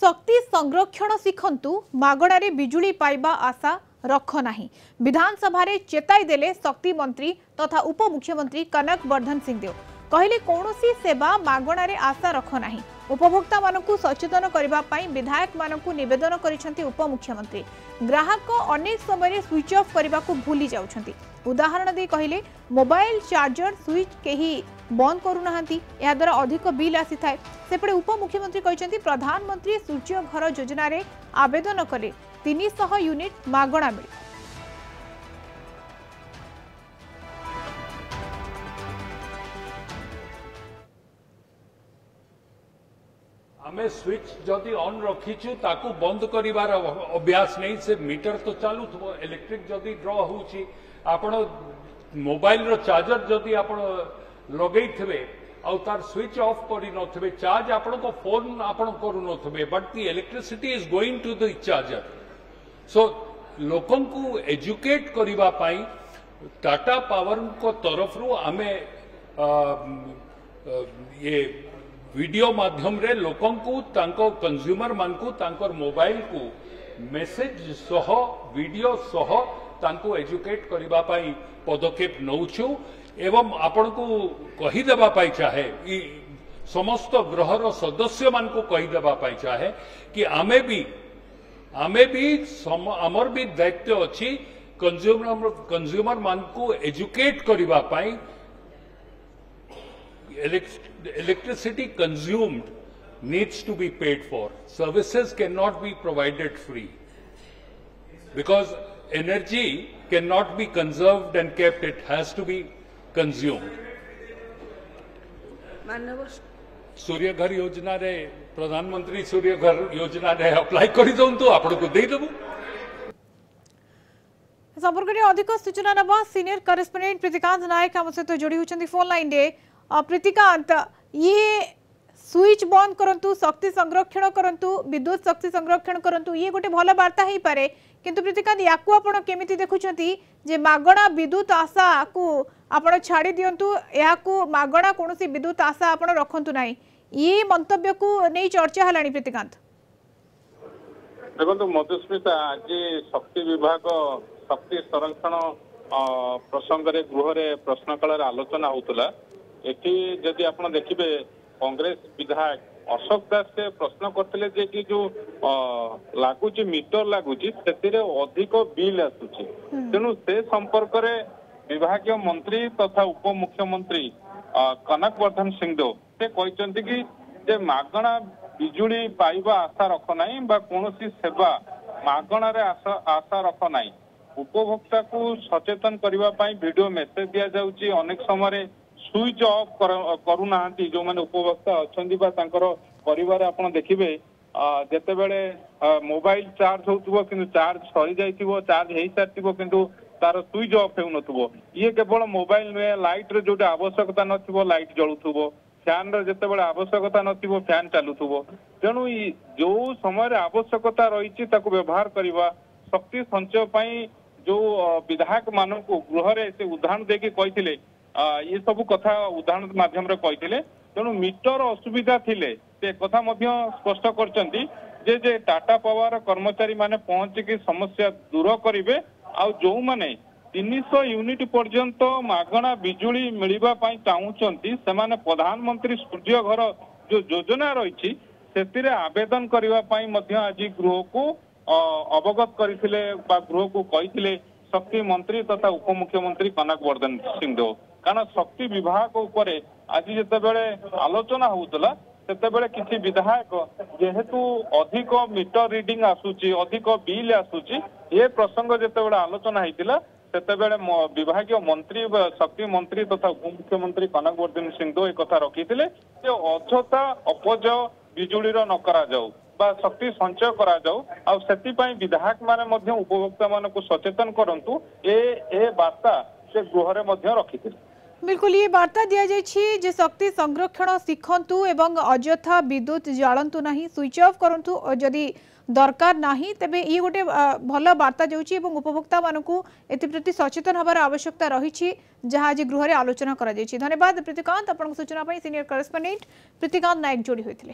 शक्ति संरक्षण शिखंतु मागणारे बिजुली पाइबा आशा रख नाही। विधानसभा रे चेताई देले शक्ति मंत्री तथा उप मुख्यमंत्री कनक वर्धन सिंहदेव कहले कौनसी सेवा मागणारे आशा रख नाही। उपभोक्ता मानकु सचेतन करबा पई विधायक मानकु निवेदन करिसेंती उप मुख्यमंत्री। ग्राहक अनेक समय स्विच ऑफ करबा को भूली जाउछंती। उदाहरण दे कहले मोबाइल चार्जर स्विच केही बंद करू नाहंती, या द्वारा अधिक बिल आसी थाए। सेपटे उप मुख्यमंत्री कहछंती प्रधानमंत्री सूर्य घर योजना रे आवेदन कले 300 यूनिट मागणा मिले। आमे स्विच जदि ऑन रखीचु ताकू बंद करिवार अभ्यास नहीं। से मीटर तो चालू थो, इलेक्ट्रिक जदि ड्रॉ होउची आपण मोबाइल रो चार्जर जदि आपण लगेई थबे और तार स्विच ऑफ करी नथबे, चार्ज आपण को फोन आपण करू नथबे, but the electricity is going to the charger. So लोकन को एजुकेट करिवा पाई टाटा पावर को तरफ रु आमे ये वीडियो माध्यम रे लोकन को तांको कंज्यूमर मान को तांकर मोबाइल को मेसेज सह वीडियो सह तांको एजुकेट करिबा पाई पदक्षेप नौछु। एवं आपण को कही देबा पाई चाहे समस्त ग्रहर सदस्य मान को कही देबा पाई चाहे कि आमे भी आमर भी दायित्व अच्छी कंज्यूमर मान को एजुकेट करिबा पाई। Electricity consumed needs to be paid for. Services cannot be provided free because energy cannot be conserved and kept. It has to be consumed. सूर्य घर योजना रे प्रधानमंत्री सूर्य घर योजना रे अप्लाई करी दंतु आपण को दे देबो। संपर्क रे अधिक सूचना नबा सीनियर करेस्पोंडेंट प्रीतिकांत नायक हम सहित जोड़ी होचंदी फोन लाइन रे। प्रीतिकांत, ये स्विच बंद करंतु, शक्ति संरक्षण करंतु, विद्युत शक्ति संरक्षण करंतु, ये गोटे भल वार्ता ही पारे, किंतु प्रीतिकांत याकू आपण केमिति देखुछंती जे मागणा विद्युत आशा को आपण छाड़ी दियंतु, याकू मागणा कोनोसी विद्युत आशा आपण रखंतु नाही, ये मंतव्य को नै चर्चा हलानी। प्रीतिकांत देखो मधुस्मिता, आज शक्ति विभाग शक्ति संरक्षण प्रसंग रे गृह रे प्रश्नकाल आलोचना होतला। एटी जदि आप देखिए कांग्रेस विधायक अशोक दास से प्रश्न करते जे कि जो लगुच मीटर लगुच से अधिक बिल आसूची, तेणु से संपर्क रे विभागीय मंत्री तथा उप मुख्यमंत्री कनक वर्धन सिंहदेव से कहते कि जे मागणा बिजुली पाइबा आशा रख नाही बा कोनोसी सेवा मागणा रे आशा रख नाही। उपभोक्ता को सचेतन करबा पई वीडियो मेसेज दिया जाउची। अनेक समय स्विच ऑफ करू नाहंती जो माने उपभोक्ता अछंदी बा तांकर परिवार आपण देखिबे जेते बेले मोबाइल चार्ज होतबो किंतु चार्ज सरी जाइतिबो, चार्ज हेई सारतिबो किंतु तार स्विच ऑफ हेउ नथबो। ये केवल मोबाइल में लाइट रे जोटा आवश्यकता नथिबो लाइट जळुथबो, फैन रे जेते बेले आवश्यकता नथिबो फैन चालुथबो। तेणु जो समय आवश्यकता रहिछि ताको व्यवहार करिवा। शक्ति संचय पई जो विधायक मानकु गृह रे से उदाहरण देके कहिथिले ये सब कथा उदाहरण माध्यम रे कहिथिले। तेणु मीटर असुविधा थिले से कथा मध्य स्पष्ट करचंती जे टाटा पावर कर्मचारी माने पहुंच के समस्या दूर करिवे आ जो माने 300 यूनिट पर्यंत मागणा बिजुली मिलिबा पई चाहूचंती से माने प्रधानमंत्री सूर्य घर जो योजना रहिछि सेतिरे आवेदन करिवा पई मध्य आज गृह को अवगत करथिले बा गृह को कहिथिले शक्ति मंत्री तथा उप मुख्यमंत्री कनक वर्धन सिंहदेव। कारण शक्ति विभाग उपरे आज जिते बेले आलोचना होउतला सेते बेले किछि विधायक जेहेतु अधिक मीटर रीडिंग आसुची, अधिक बिल आसुची, ये प्रसंग जिते बेले आलोचना हेतिला सेते बेले विभागीय मंत्री शक्ति मंत्री तथा उप मुख्यमंत्री कनक वर्धन सिंहदेव एक कथा रखिथिले जे अଯଥା अपजय बिजुली रो न करा जाऊ बा शक्ति संचय करा जाऊ आ सेति पई विधायक माने मध्य उपभोक्ता मान को सचेतन करंतु ए वार्ता से गृह रे मध्य रखिथिले। बिल्कुल ये वार्ता दिया जाइछि जे शक्ति संरक्षण शिखंतु एवं अଯଥା विद्युत जालंतु नाही, स्विच ऑफ करंतु जदि दरकार नाही तेबे ये गोटे भल वार्ता जाउछि एवं उपभोक्ता मानकु एति प्रति सचेतन हबार आवश्यकता रहिछि जहाँ आज गृह रे आलोचना करा जाइछि। धन्यवाद प्रीतिकांत, आपन सूचना पई सीनियर करेस्पोंडेंट प्रीतिकांत नायक जोड़ी होइथिले।